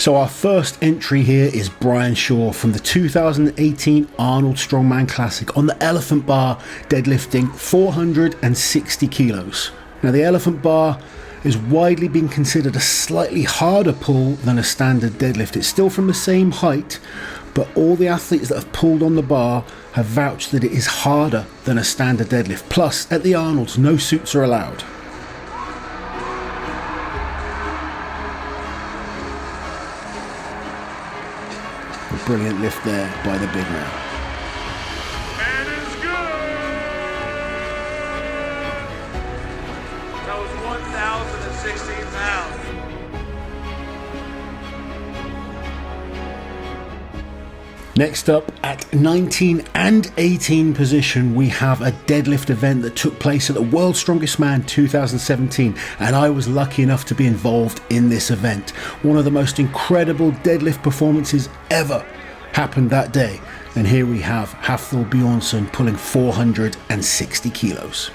So our first entry here is Brian Shaw from the 2018 Arnold Strongman Classic on the elephant bar, deadlifting 460 kilos. Now the elephant bar is widely being considered a slightly harder pull than a standard deadlift. It's still from the same height, but all the athletes that have pulled on the bar have vouched that it is harder than a standard deadlift. Plus, at the Arnolds, no suits are allowed. A brilliant lift there by the big man. And it's good! That was 1,016 pounds. Next up, at 19 and 18 position, we have a deadlift event that took place at the World's Strongest Man 2017, and I was lucky enough to be involved in this event. One of the most incredible deadlift performances ever happened that day, and here we have Hafthor Bjornsson pulling 460 kilos.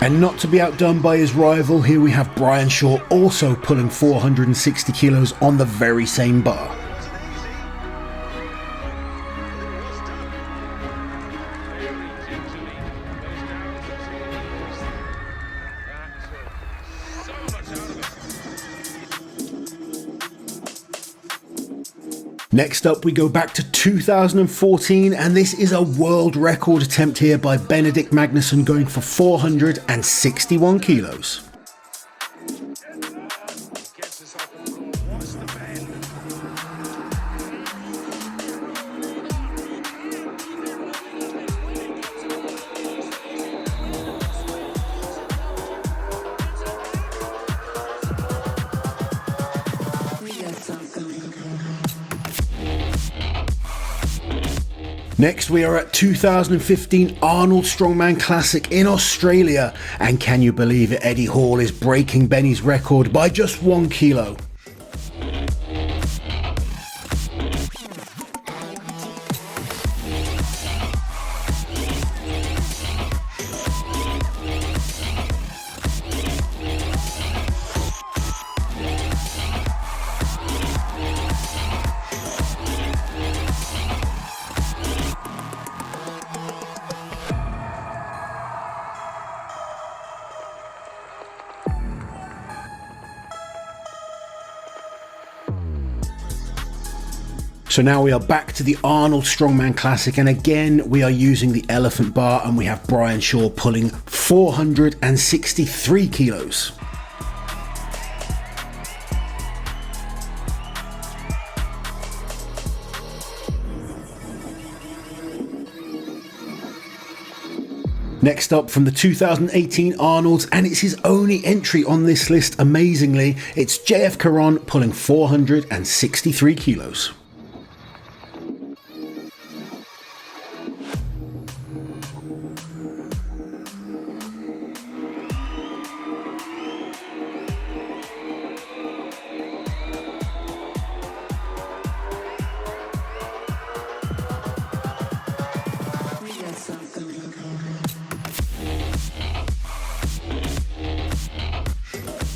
And not to be outdone by his rival, here we have Brian Shaw also pulling 460 kilos on the very same bar. Next up, we go back to 2014, and this is a world record attempt here by Benedict Magnusson, going for 461 kilos. Next, we are at 2015 Arnold Strongman Classic in Australia, and can you believe it, Eddie Hall is breaking Benny's record by just 1 kilo. So now we are back to the Arnold Strongman Classic, and again we are using the elephant bar, and we have Brian Shaw pulling 463 kilos. Next up, from the 2018 Arnold's, and it's his only entry on this list amazingly, it's JF Caron pulling 463 kilos.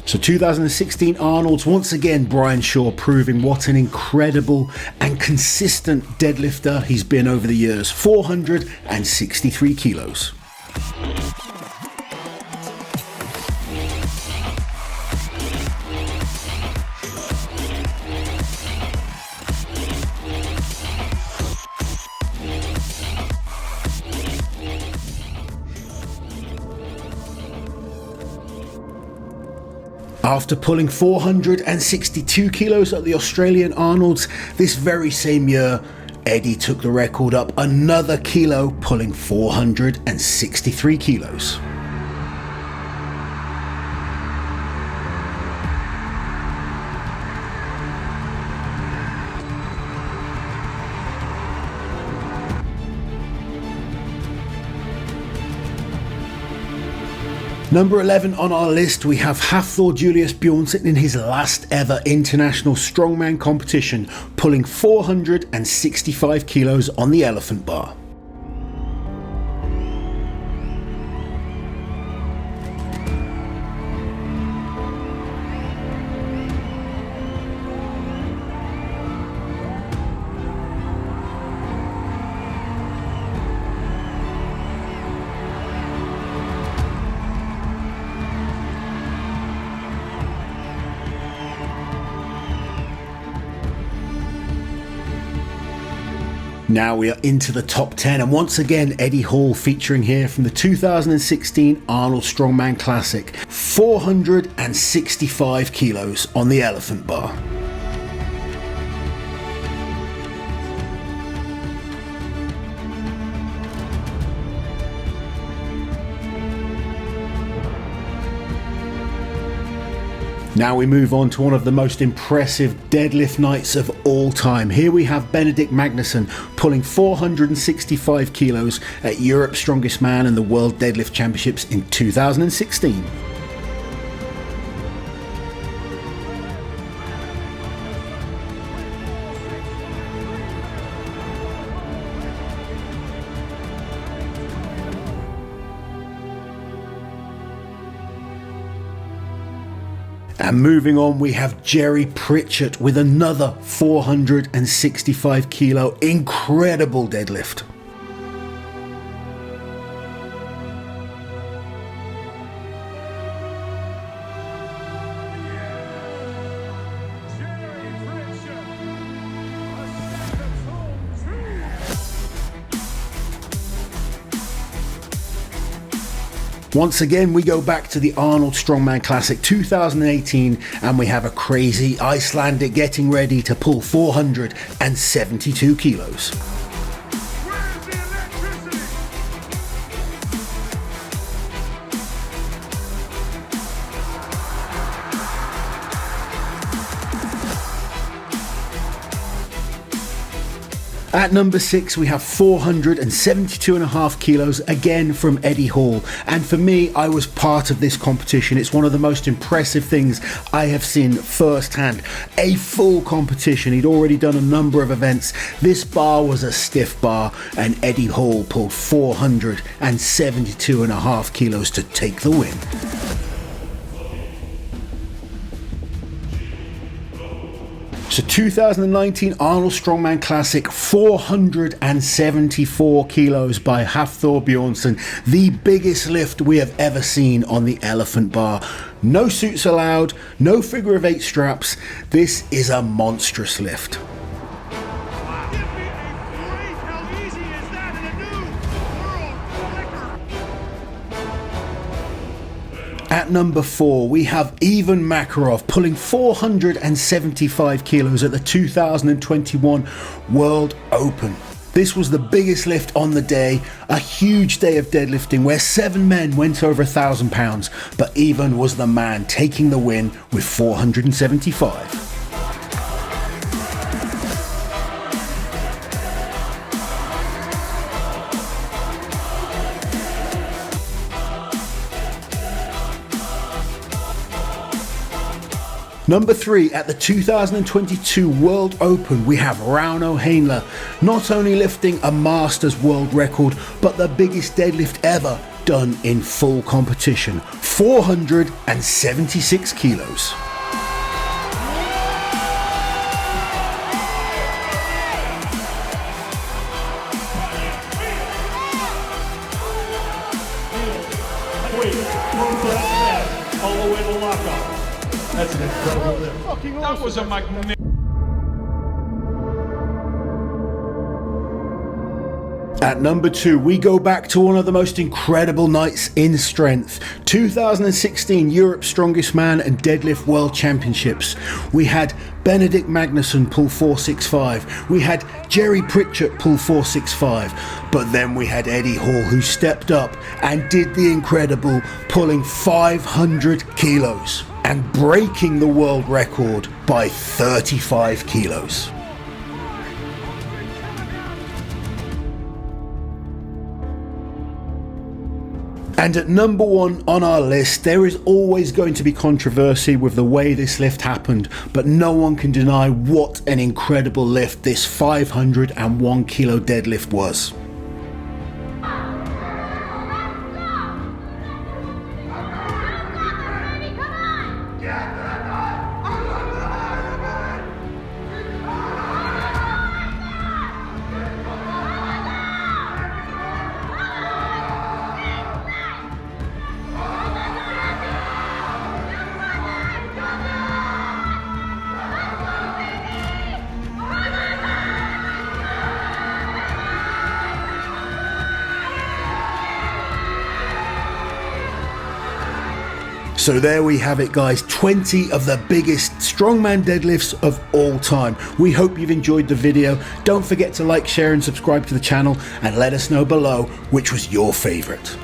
So 2016 Arnold's, once again Brian Shaw proving what an incredible and consistent deadlifter he's been over the years. 463 kilos. After pulling 462 kilos at the Australian Arnold's, this very same year, Eddie took the record up another kilo, pulling 463 kilos. Number 11 on our list, we have Hafthor Julius Bjornsson in his last ever international strongman competition, pulling 465 kilos on the elephant bar. Now we are into the top 10, and once again Eddie Hall featuring here from the 2016 Arnold Strongman Classic, 465 kilos on the elephant bar. Now we move on to one of the most impressive deadlift nights of all time. Here we have Benedict Magnusson pulling 465 kilos at Europe's Strongest Man and the World Deadlift Championships in 2016. And moving on, we have Jerry Pritchett with another 465 kilo incredible deadlift. Once again, we go back to the Arnold Strongman Classic 2018, and we have a crazy Icelandic getting ready to pull 472 kilos. Where's the electricity? At number 6, we have 472.5 kilos, again from Eddie Hall. And for me, I was part of this competition. It's one of the most impressive things I have seen firsthand. A full competition. He'd already done a number of events. This bar was a stiff bar, and Eddie Hall pulled 472.5 kilos to take the win. So 2019 Arnold Strongman Classic, 474 kilos by Hafthor Bjornsson, the biggest lift we have ever seen on the elephant bar. No suits allowed, no figure of 8 straps. This is a monstrous lift. Give me a break! How easy is that in a new world record? At number 4, we have Ivan Makarov pulling 475 kilos at the 2021 World Open. This was the biggest lift on the day, a huge day of deadlifting where 7 men went over 1,000 pounds, but Ivan was the man taking the win with 475. Number 3, at the 2022 World Open, we have Rauno Heinle, not only lifting a Masters world record, but the biggest deadlift ever done in full competition, 476 kilos. Wait, move that all the way to lockout. That's an incredible lift. That was a magnificent. At number 2, we go back to one of the most incredible nights in strength. 2016 Europe's Strongest Man and Deadlift World Championships. We had Benedict Magnusson pull 465. We had Jerry Pritchett pull 465. But then we had Eddie Hall, who stepped up and did the incredible, pulling 500 kilos and breaking the world record by 35 kilos. And at number 1 on our list, there is always going to be controversy with the way this lift happened, but no one can deny what an incredible lift this 501 kilo deadlift was. So there we have it, guys, 20 of the biggest strongman deadlifts of all time. We hope you've enjoyed the video. Don't forget to like, share and subscribe to the channel, and let us know below which was your favorite.